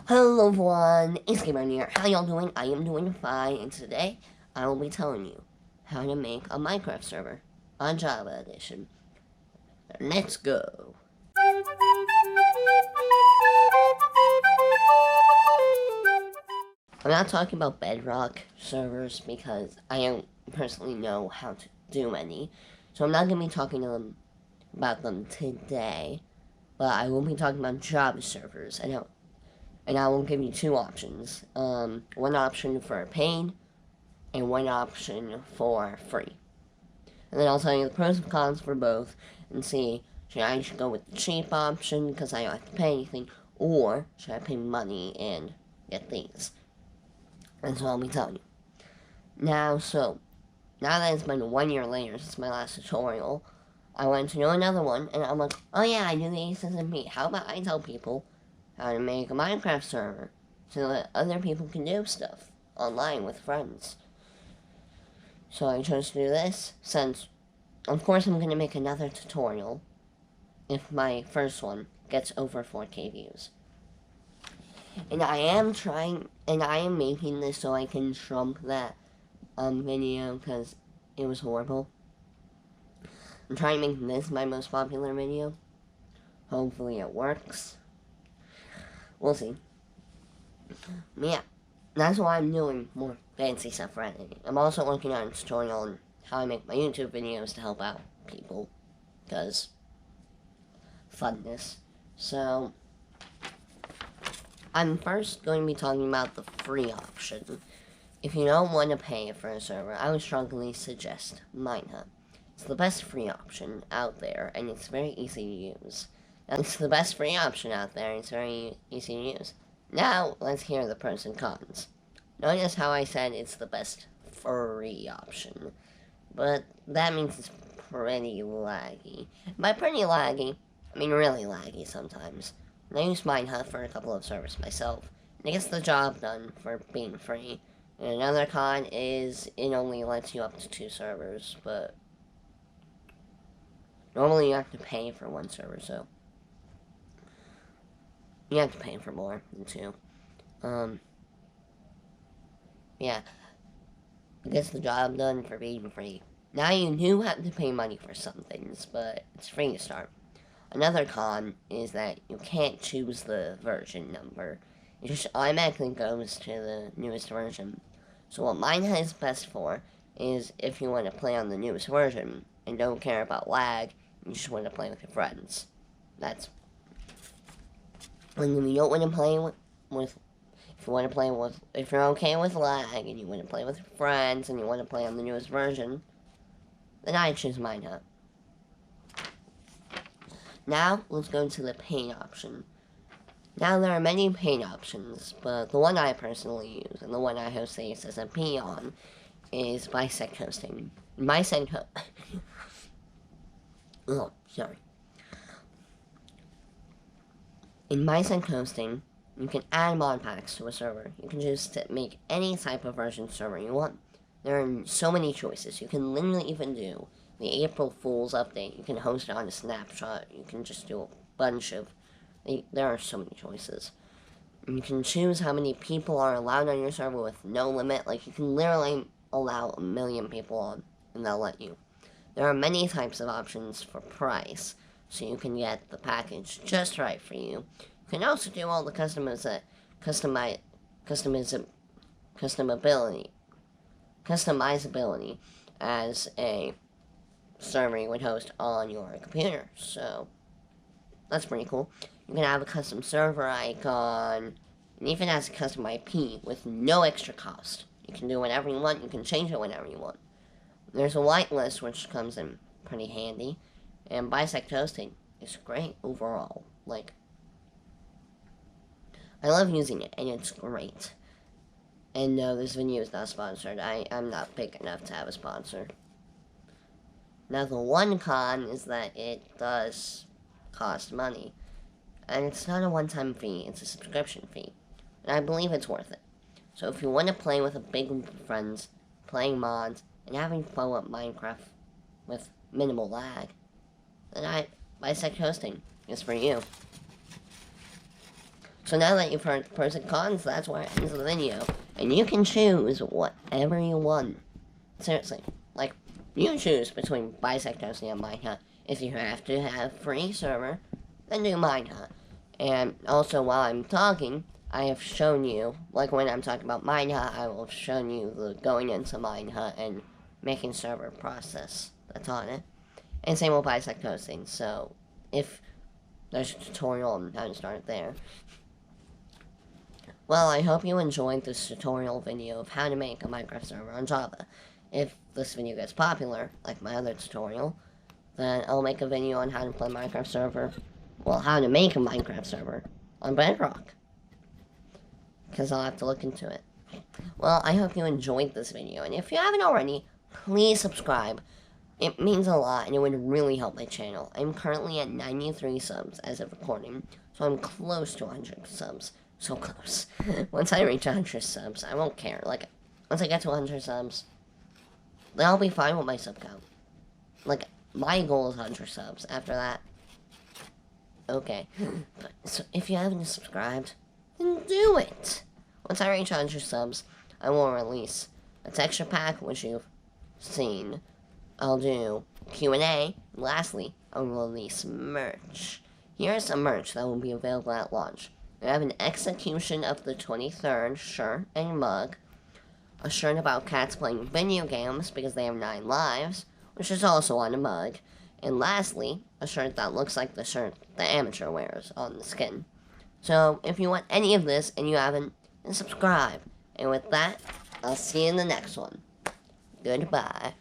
Hello everyone, it's Gamer here. How y'all doing? I am doing fine, and today I will be telling you how to make a Minecraft server on Java Edition. Let's go. I'm not talking about Bedrock servers because I don't personally know how to do any, so I'm not going to be talking about them today, but I will be talking about Java servers, and I will give you two options. One option for paid, and one option for free. And then I'll tell you the pros and cons for both, and see, should I go with the cheap option because I don't have to pay anything, or should I pay money and get these? That's what I'll be telling you. Now that it's been 1 year later since my last tutorial, I wanted to do another one, and I'm like, oh yeah, I do the ASSMP. How about I tell people how to make a Minecraft server so that other people can do stuff online with friends? So I chose to do this, since, of course, I'm going to make another tutorial if my first one gets over 4K views. And I am making this so I can shrunk that video because it was horrible. I'm trying to make this my most popular video. Hopefully it works. We'll see. Yeah, that's why I'm doing more fancy stuff right now. I'm also working on a tutorial on how I make my YouTube videos to help out people, because funness. So, I'm first going to be talking about the free option. If you don't want to pay for a server, I would strongly suggest Minehut. It's the best free option out there, and it's very easy to use. It's the best free option out there, and it's very easy to use. Now, let's hear the pros and cons. Notice how I said it's the best free option, but that means it's pretty laggy. By pretty laggy, I mean really laggy sometimes. I use Minehut for a couple of servers myself, and it gets the job done for being free. And another con is it only lets you up to 2 servers, but normally you have to pay for 1 server, so you have to pay for more than 2. Yeah, it gets the job done for being free. Now you do have to pay money for some things, but it's free to start. Another con is that you can't choose the version number. It just automatically goes to the newest version. So what Minehut is best for is if you want to play on the newest version and don't care about lag, you just want to play with your friends. That's when you don't want to play if you're okay with lag and you want to play with your friends and you want to play on the newest version, then I choose Minehut. Now, let's go to the paid option. Now, there are many paid options, but the one I personally use, and the one I host the ASSMP on, is Bisect Hosting. Oh, sorry. In Bisect Hosting, you can add mod packs to a server. You can just make any type of version server you want. There are so many choices. You can literally even do the April Fool's update. You can host it on a snapshot. You can just do a bunch of... There are so many choices. You can choose how many people are allowed on your server with no limit. Like, you can literally allow 1 million people on, and they'll let you. There are many types of options for price, so you can get the package just right for you. You can also do all the customizability as a server you would host on your computer, so that's pretty cool. You can have a custom server icon, and even has a custom IP with no extra cost. You can do whatever you want, you can change it whenever you want. There's a whitelist, which comes in pretty handy, and Bisect Hosting is great overall. Like, I love using it, and it's great. And no, this video is not sponsored. I'm not big enough to have a sponsor. Now, the one con is that it does cost money. And it's not a one-time fee, it's a subscription fee. And I believe it's worth it. So if you want to play with a big group of friends, playing mods, and having fun with Minecraft with minimal lag, then Bisect Hosting is for you. So now that you've heard the pros and cons, that's where it ends the video. And you can choose whatever you want. Seriously. Like, you choose between Bisect Toasty and Minehut. If you have to have free server, then do Minehut. And also, while I'm talking, I have shown you, like when I'm talking about Minehut, I will have shown you the going into Minehut and making server process that's on it. And same with Bisect Hosting, so if there's a tutorial on how to start there. Well, I hope you enjoyed this tutorial video of how to make a Minecraft server on Java. If this video gets popular, like my other tutorial, then I'll make a video on how to play Minecraft server, well, how to make a Minecraft server on Bedrock. Because I'll have to look into it. Well, I hope you enjoyed this video, and if you haven't already, please subscribe. It means a lot, and it would really help my channel. I'm currently at 93 subs as of recording, so I'm close to 100 subs. So close. Once I reach 100 subs, I won't care. Like, once I get to 100 subs, then I'll be fine with my sub count. Like, my goal is 100 subs. After that, okay. But, so if you haven't subscribed, then do it. Once I reach 100 subs, I will release a texture pack, which you've seen. I'll do Q&A, and lastly, I'll release merch. Here's some merch that will be available at launch. I have an Execution of the 23rd shirt and mug, a shirt about cats playing video games because they have 9 lives, which is also on a mug, and lastly, a shirt that looks like the shirt the amateur wears on the skin. So, if you want any of this and you haven't, then subscribe. And with that, I'll see you in the next one. Goodbye.